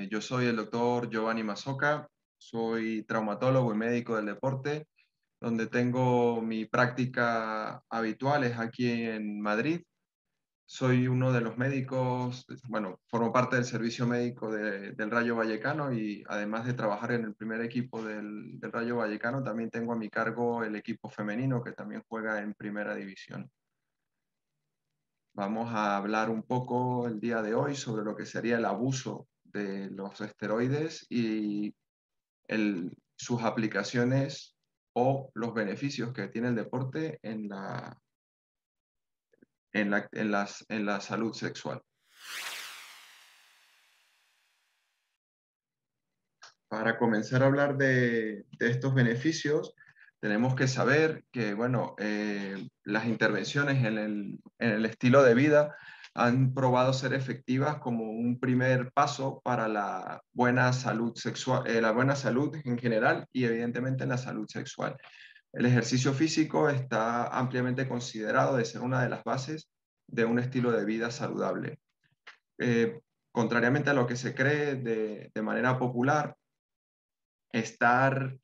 Yo soy el doctor Giovanni Mazoca, soy traumatólogo y médico del deporte, donde tengo mi práctica habitual es aquí en Madrid. Soy uno de los médicos, bueno, formo parte del servicio médico del Rayo Vallecano y además de trabajar en el primer equipo del Rayo Vallecano, también tengo a mi cargo el equipo femenino que también juega en primera división. Vamos a hablar un poco el día de hoy sobre lo que sería el abuso de los esteroides y sus aplicaciones o los beneficios que tiene el deporte en la salud sexual. Para comenzar a hablar de estos beneficios, tenemos que saber que, bueno, las intervenciones en el estilo de vida han probado ser efectivas como un primer paso para la buena salud sexual, la buena salud en general y evidentemente en la salud sexual. El ejercicio físico está ampliamente considerado de ser una de las bases de un estilo de vida saludable. Eh, Contrariamente a lo que se cree de manera popular, estar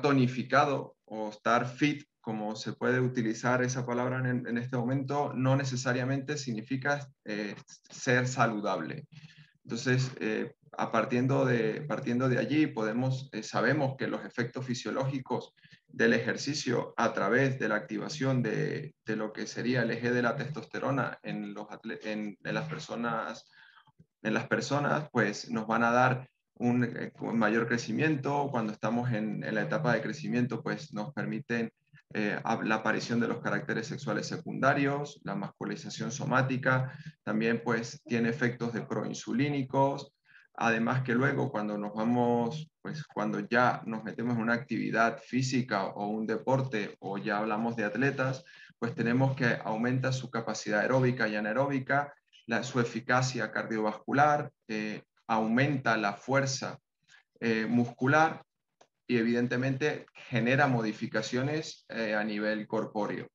tonificado o estar fit, como se puede utilizar esa palabra en este momento, no necesariamente significa ser saludable. Entonces, partiendo de allí, sabemos que los efectos fisiológicos del ejercicio a través de la activación de lo que sería el eje de la testosterona en las personas, pues nos van a dar un mayor crecimiento. Cuando estamos en la etapa de crecimiento, pues nos permiten la aparición de los caracteres sexuales secundarios, la masculinización somática, también pues tiene efectos de proinsulínicos. Además que luego cuando cuando ya nos metemos en una actividad física o un deporte o ya hablamos de atletas, pues tenemos que aumenta su capacidad aeróbica y anaeróbica, su eficacia cardiovascular, aumenta la fuerza muscular y evidentemente genera modificaciones a nivel corpóreo,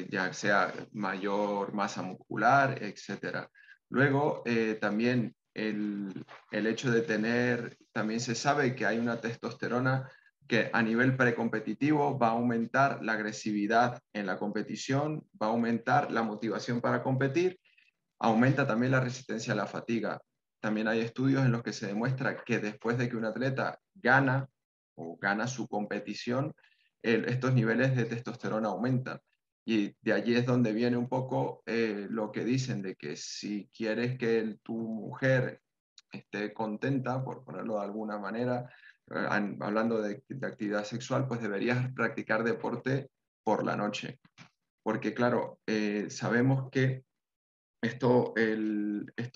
ya sea mayor masa muscular, etc. Luego, también el hecho de también se sabe que hay una testosterona que a nivel precompetitivo va a aumentar la agresividad en la competición, va a aumentar la motivación para competir, aumenta también la resistencia a la fatiga. También hay estudios en los que se demuestra que después de que un atleta gana o gana su competición, estos niveles de testosterona aumentan. Y de allí es donde viene un poco lo que dicen de que si quieres que tu mujer esté contenta, por ponerlo de alguna manera, hablando de actividad sexual, pues deberías practicar deporte por la noche. Porque claro, sabemos que estos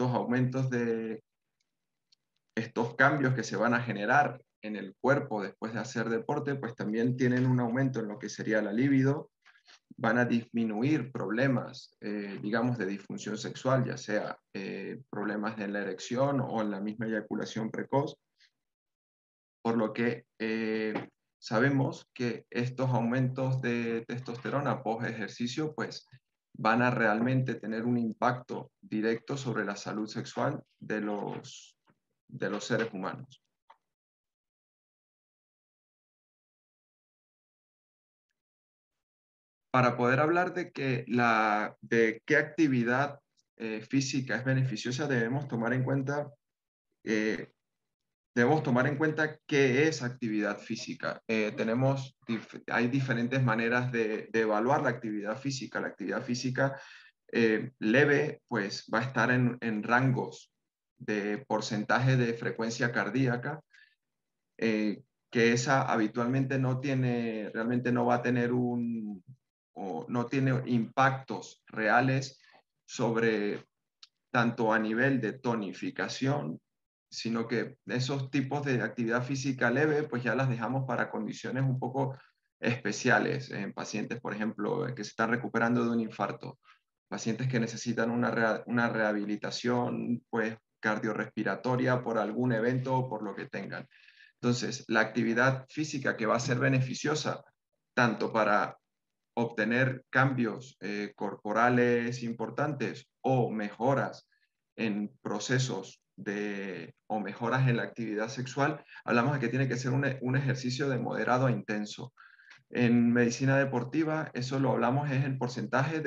aumentos estos cambios que se van a generar en el cuerpo después de hacer deporte, pues también tienen un aumento en lo que sería la libido, van a disminuir problemas, digamos, de disfunción sexual, ya sea problemas en la erección o en la misma eyaculación precoz, por lo que sabemos que estos aumentos de testosterona post ejercicio, pues van a realmente tener un impacto directo sobre la salud sexual de los seres humanos. Para poder hablar de qué actividad física es beneficiosa, eh, debemos tomar en cuenta qué es actividad física. Hay diferentes maneras de evaluar la actividad física. La actividad física leve, pues va a estar en rangos de porcentaje de frecuencia cardíaca, que esa habitualmente realmente no va a tener o no tiene impactos reales sobre tanto a nivel de tonificación, sino que esos tipos de actividad física leve, pues ya las dejamos para condiciones un poco especiales, en pacientes, por ejemplo, que se están recuperando de un infarto, pacientes que necesitan una rehabilitación, pues, cardiorrespiratoria por algún evento o por lo que tengan. Entonces, la actividad física que va a ser beneficiosa tanto para obtener cambios corporales importantes o mejoras en procesos o mejoras en la actividad sexual, hablamos de que tiene que ser un ejercicio de moderado a intenso. En medicina deportiva, eso lo hablamos es el porcentaje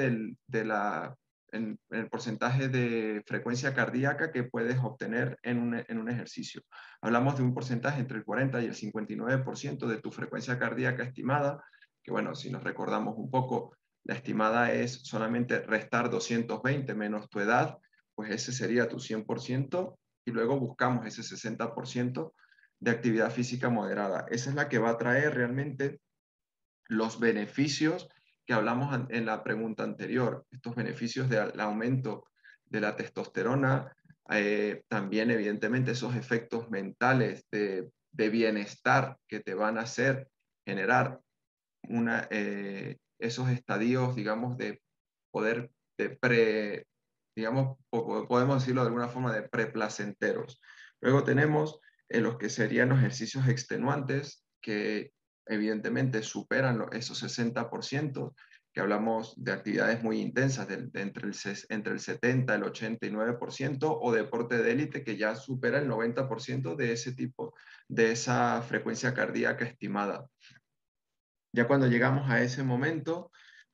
en el porcentaje de frecuencia cardíaca que puedes obtener en un ejercicio. Hablamos de un porcentaje entre el 40 y el 59% de tu frecuencia cardíaca estimada, que bueno, si nos recordamos un poco, la estimada es solamente restar 220 menos tu edad, pues ese sería tu 100%, y luego buscamos ese 60% de actividad física moderada. Esa es la que va a traer realmente los beneficios que hablamos en la pregunta anterior, estos beneficios del aumento de la testosterona, también evidentemente esos efectos mentales de bienestar que te van a hacer generar esos estadios, digamos, de poder, digamos, podemos decirlo de alguna forma, de preplacenteros. Luego tenemos los que serían los ejercicios extenuantes, que evidentemente superan esos 60%, que hablamos de actividades muy intensas, entre el 70, el 89%, o deporte de élite, que ya supera el 90% de ese tipo, de esa frecuencia cardíaca estimada. Ya cuando llegamos a ese momento,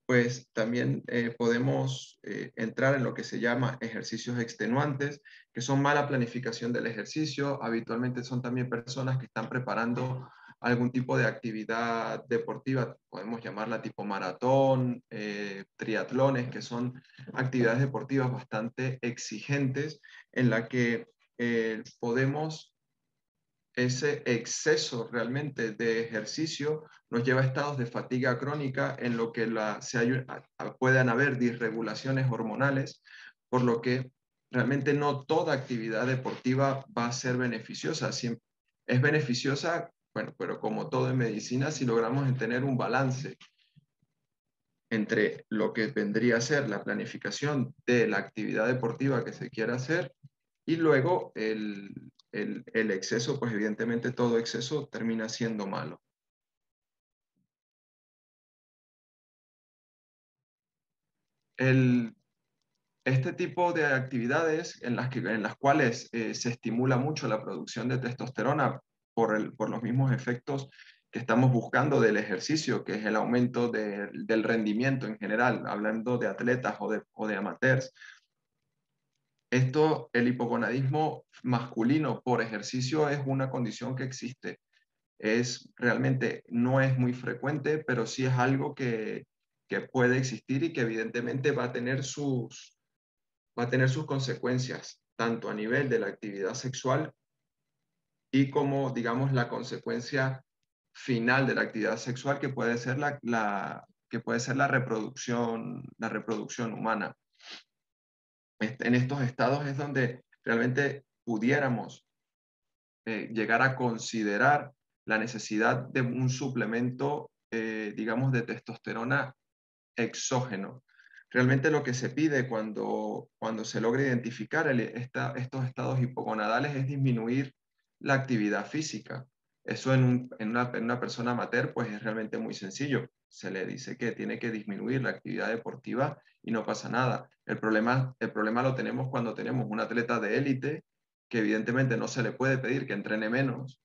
pues también podemos entrar en lo que se llama ejercicios extenuantes, que son mala planificación del ejercicio. Habitualmente son también personas que están preparando algún tipo de actividad deportiva, podemos llamarla tipo maratón, triatlones, que son actividades deportivas bastante exigentes en la que podemos ese exceso realmente de ejercicio nos lleva a estados de fatiga crónica en lo que puedan haber disregulaciones hormonales, por lo que realmente no toda actividad deportiva va a ser beneficiosa. Es beneficiosa, bueno, pero como todo en medicina, si logramos tener un balance entre lo que vendría a ser la planificación de la actividad deportiva que se quiera hacer y luego el exceso, pues evidentemente todo exceso termina siendo malo. El, este tipo de actividades en las cuales se estimula mucho la producción de testosterona por los mismos efectos que estamos buscando del ejercicio, que es el aumento del rendimiento en general, hablando de atletas o de amateurs. El hipogonadismo masculino por ejercicio es una condición que existe. Realmente no es muy frecuente, pero sí es algo que puede existir y que evidentemente va a tener sus consecuencias, tanto a nivel de la actividad sexual y como, digamos, la consecuencia final de la actividad sexual, que puede ser que puede ser la reproducción humana. En estos estados es donde realmente pudiéramos llegar a considerar la necesidad de un suplemento, digamos, de testosterona exógeno. Realmente lo que se pide cuando se logra identificar estos estados hipogonadales es disminuir la actividad física. Eso en una persona amateur pues es realmente muy sencillo. Se le dice que tiene que disminuir la actividad deportiva y no pasa nada. El problema lo tenemos cuando tenemos un atleta de élite que evidentemente no se le puede pedir que entrene menos,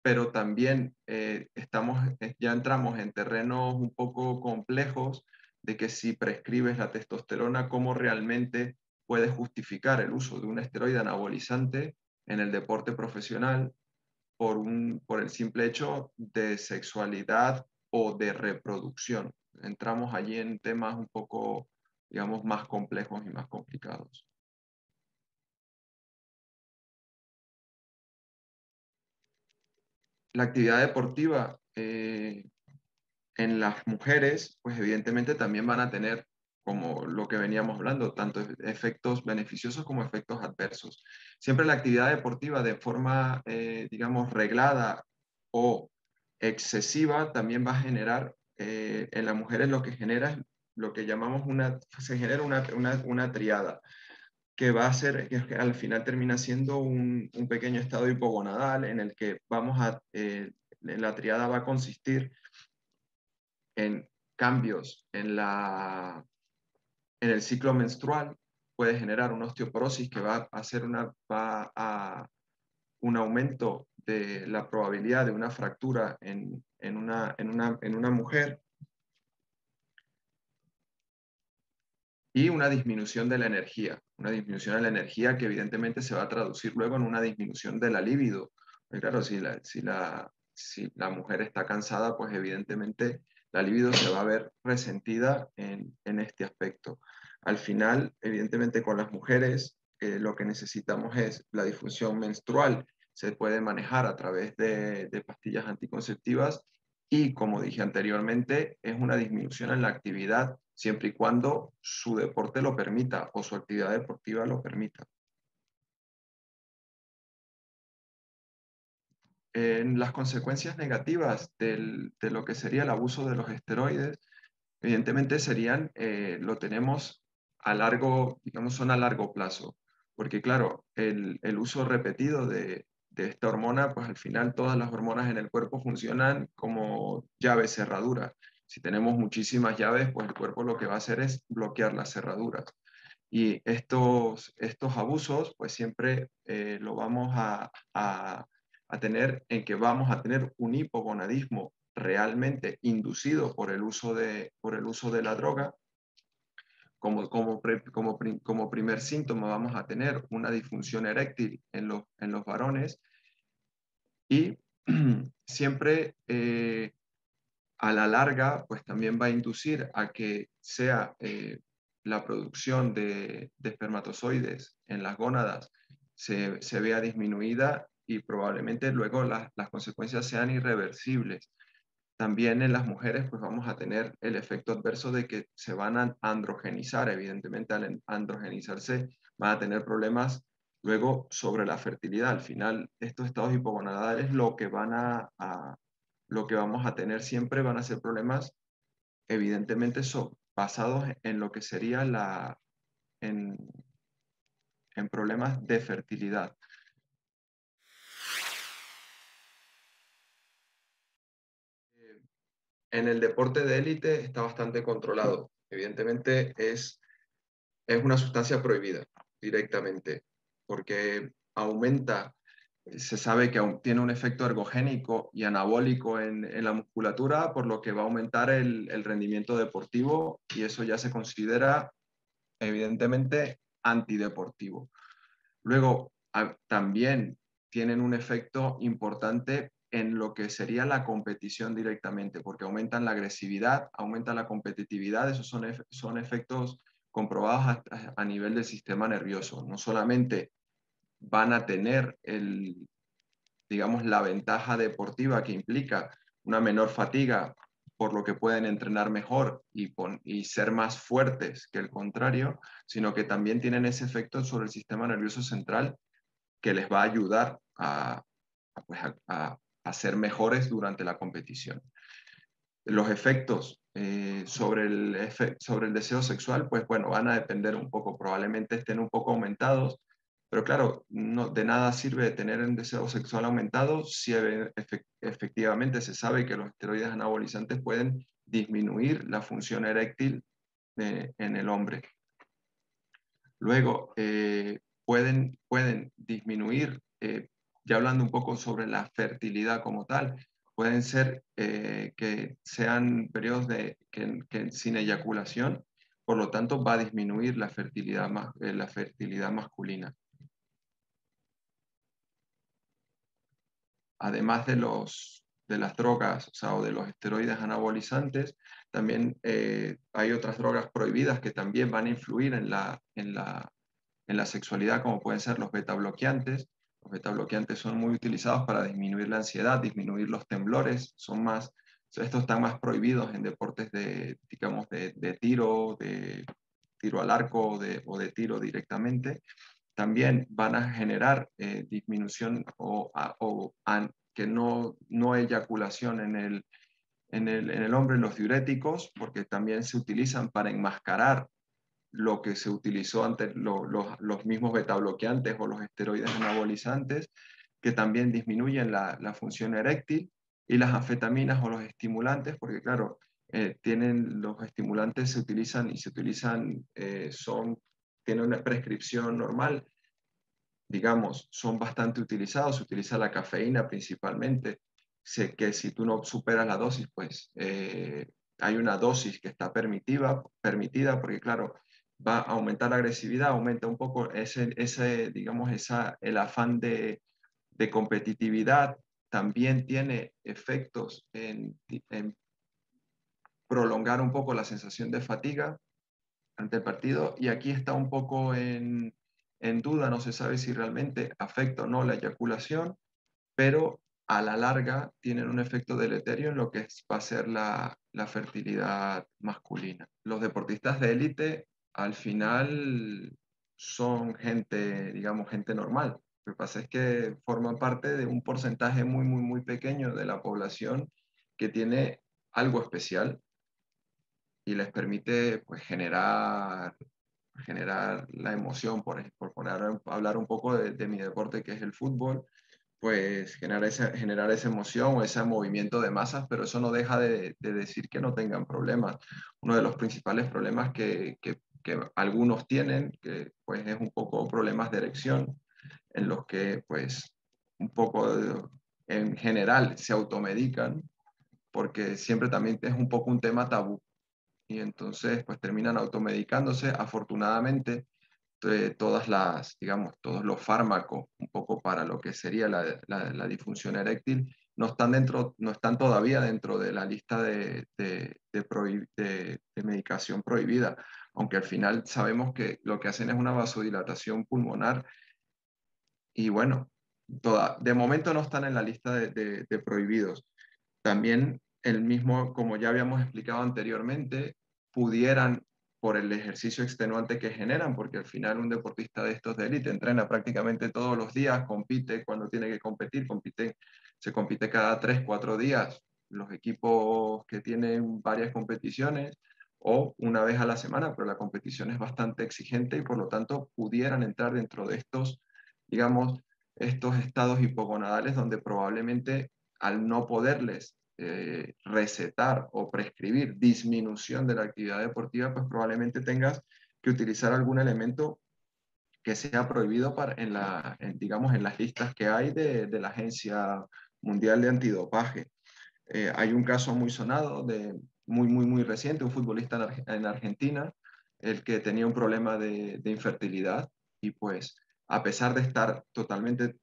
pero también ya entramos en terrenos un poco complejos de que si prescribes la testosterona, ¿cómo realmente puedes justificar el uso de un esteroide anabolizante en el deporte profesional por el simple hecho de sexualidad o de reproducción? Entramos allí en temas un poco, digamos, más complejos y más complicados. La actividad deportiva en las mujeres, pues evidentemente también van a tener, como lo que veníamos hablando, tanto efectos beneficiosos como efectos adversos. Siempre la actividad deportiva de forma, digamos, reglada o excesiva también va a generar, en las mujeres lo que genera es lo que llamamos se genera una triada. que va a ser, que al final termina siendo un pequeño estado hipogonadal en el que la triada va a consistir en cambios en el ciclo menstrual, puede generar una osteoporosis que va a hacer un aumento de la probabilidad de una fractura en una mujer y una disminución de la energía, una disminución de la energía que evidentemente se va a traducir luego en una disminución de la libido. Porque claro, si la mujer está cansada, pues evidentemente la libido se va a ver resentida en este aspecto. Al final, evidentemente con las mujeres, lo que necesitamos es la disfunción menstrual. Se puede manejar a través de pastillas anticonceptivas y, como dije anteriormente, es una disminución en la actividad siempre y cuando su deporte lo permita o su actividad deportiva lo permita. En las consecuencias negativas de lo que sería el abuso de los esteroides, evidentemente serían, lo tenemos a largo, digamos, son a largo plazo, porque claro, el uso repetido de esta hormona, pues al final todas las hormonas en el cuerpo funcionan como llave cerradura. Si tenemos muchísimas llaves, pues el cuerpo lo que va a hacer es bloquear las cerraduras. Y estos abusos, pues siempre lo vamos a tener en que vamos a tener un hipogonadismo realmente inducido por el uso de la droga. Como primer síntoma vamos a tener una disfunción eréctil en los varones y siempre a la larga, pues también va a inducir a que sea la producción de espermatozoides en las gónadas se vea disminuida y probablemente luego las consecuencias sean irreversibles. También en las mujeres, pues vamos a tener el efecto adverso de que se van a androgenizar. Evidentemente, al androgenizarse, van a tener problemas luego sobre la fertilidad. Al final, estos estados hipogonadales lo que vamos a tener siempre van a ser problemas, evidentemente, basados en lo que sería en, en problemas de fertilidad. En el deporte de élite está bastante controlado. Evidentemente es una sustancia prohibida directamente, porque se sabe que tiene un efecto ergogénico y anabólico en la musculatura, por lo que va a aumentar el rendimiento deportivo y eso ya se considera evidentemente antideportivo. Luego, también tienen un efecto importante en lo que sería la competición directamente, porque aumentan la agresividad, aumentan la competitividad, esos son efectos comprobados a nivel del sistema nervioso. No solamente van a tener digamos, la ventaja deportiva que implica una menor fatiga, por lo que pueden entrenar mejor y ser más fuertes que el contrario, sino que también tienen ese efecto sobre el sistema nervioso central que les va a ayudar pues a ser mejores durante la competición. Los efectos sobre el deseo sexual, pues bueno, van a depender un poco, probablemente estén un poco aumentados, pero claro, de nada sirve tener un deseo sexual aumentado si efectivamente se sabe que los esteroides anabolizantes pueden disminuir la función eréctil en el hombre. Luego, pueden disminuir, ya hablando un poco sobre la fertilidad como tal, pueden ser que sean periodos que sin eyaculación, por lo tanto va a disminuir la fertilidad masculina. Además de las drogas, o sea, o de los esteroides anabolizantes, también hay otras drogas prohibidas que también van a influir en la sexualidad, como pueden ser los beta bloqueantes. Los beta bloqueantes son muy utilizados para disminuir la ansiedad, disminuir los temblores, estos están más prohibidos en deportes digamos, de tiro al arco o de tiro directamente. También van a generar disminución que no eyaculación en el hombre, los diuréticos, porque también se utilizan para enmascarar lo que se utilizó ante los mismos betabloqueantes o los esteroides anabolizantes, que también disminuyen la función eréctil, y las anfetaminas o los estimulantes, porque claro, los estimulantes se utilizan tienen una prescripción normal, digamos, son bastante utilizados, se utiliza la cafeína principalmente. Sé que si tú no superas la dosis, pues hay una dosis que está permitida porque claro, va a aumentar la agresividad, aumenta un poco digamos, el afán de competitividad, también tiene efectos en prolongar un poco la sensación de fatiga ante el partido, y aquí está un poco en duda, no se sabe si realmente afecta o no la eyaculación, pero a la larga tienen un efecto deleterio en lo que va a ser la fertilidad masculina. Los deportistas de élite al final son gente, digamos, gente normal. Lo que pasa es que forman parte de un porcentaje muy, muy, muy pequeño de la población que tiene algo especial y les permite pues, generar la emoción, por hablar un poco de mi deporte que es el fútbol, pues generar esa emoción o ese movimiento de masas, pero eso no deja de decir que no tengan problemas. Uno de los principales problemas que algunos tienen, que pues es un poco problemas de erección, en los que pues un poco en general se automedican, porque siempre también es un poco un tema tabú y entonces pues terminan automedicándose. Afortunadamente, digamos, todos los fármacos, un poco para lo que sería la disfunción eréctil, no están todavía dentro de la lista de medicación prohibida, aunque al final sabemos que lo que hacen es una vasodilatación pulmonar y bueno, de momento no están en la lista de prohibidos. También el mismo, como ya habíamos explicado anteriormente, pudieran, por el ejercicio extenuante que generan, porque al final un deportista de estos de élite entrena prácticamente todos los días, compite cuando tiene que competir, se compite cada 3, 4 días, los equipos que tienen varias competiciones, o una vez a la semana, pero la competición es bastante exigente y por lo tanto pudieran entrar dentro de estos, digamos, estos estados hipogonadales donde probablemente al no poderles recetar o prescribir disminución de la actividad deportiva, pues probablemente tengas que utilizar algún elemento que sea prohibido digamos, en las listas que hay de la Agencia Mundial de Antidopaje. Hay un caso muy sonado, muy, muy, muy reciente, un futbolista en Argentina, el que tenía un problema de infertilidad y pues a pesar de estar totalmente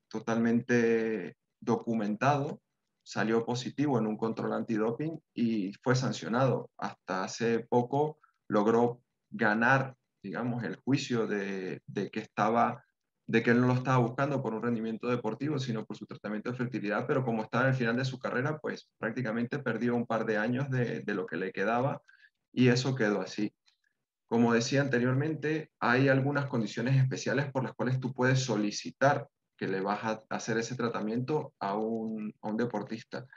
documentado, salió positivo en un control antidoping y fue sancionado. Hasta hace poco logró ganar, digamos, el juicio de que él no lo estaba buscando por un rendimiento deportivo, sino por su tratamiento de fertilidad, pero como estaba en el final de su carrera, pues prácticamente perdió un par de años de lo que le quedaba y eso quedó así. Como decía anteriormente, hay algunas condiciones especiales por las cuales tú puedes solicitar que le vas a hacer ese tratamiento a un deportista.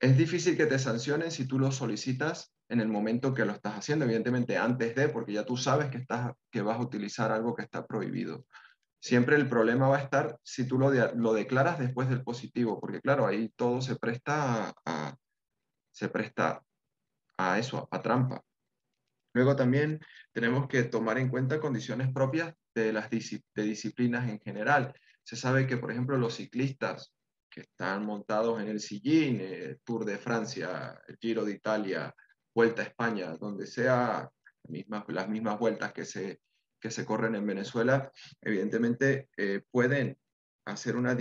Es difícil que te sancionen si tú lo solicitas en el momento que lo estás haciendo, evidentemente antes de, porque ya tú sabes que vas a utilizar algo que está prohibido. Siempre el problema va a estar si tú lo declaras después del positivo, porque claro, ahí todo se presta a eso, a trampa. Luego también tenemos que tomar en cuenta condiciones propias de disciplinas en general. Se sabe que, por ejemplo, los ciclistas que están montados en el sillín, Tour de Francia, el Giro de Italia, Vuelta a España, donde sea las mismas vueltas que se corren en Venezuela, evidentemente pueden hacer una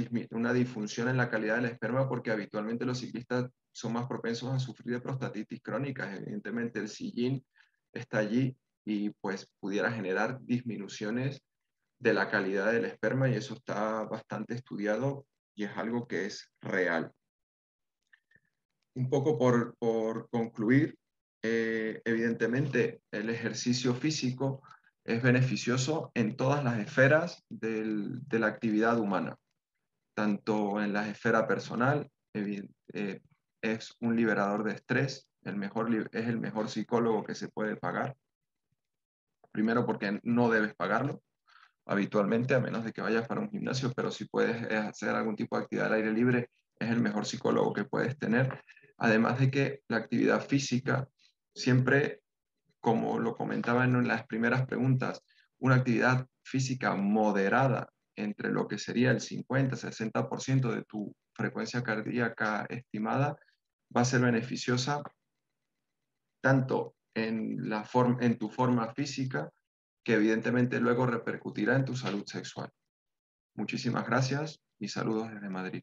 disfunción en la calidad del esperma porque habitualmente los ciclistas son más propensos a sufrir de prostatitis crónica. Evidentemente el sillín está allí y pues pudiera generar disminuciones de la calidad del esperma y eso está bastante estudiado y es algo que es real. Un poco por concluir, evidentemente el ejercicio físico es beneficioso en todas las esferas de la actividad humana, tanto en la esfera personal, es un liberador de estrés, es el mejor psicólogo que se puede pagar. Primero porque no debes pagarlo habitualmente, a menos de que vayas para un gimnasio, pero si puedes hacer algún tipo de actividad al aire libre, es el mejor psicólogo que puedes tener. Además de que la actividad física siempre, como lo comentaba en las primeras preguntas, una actividad física moderada entre lo que sería el 50-60% de tu frecuencia cardíaca estimada va a ser beneficiosa tanto en tu forma física, que evidentemente luego repercutirá en tu salud sexual. Muchísimas gracias y saludos desde Madrid.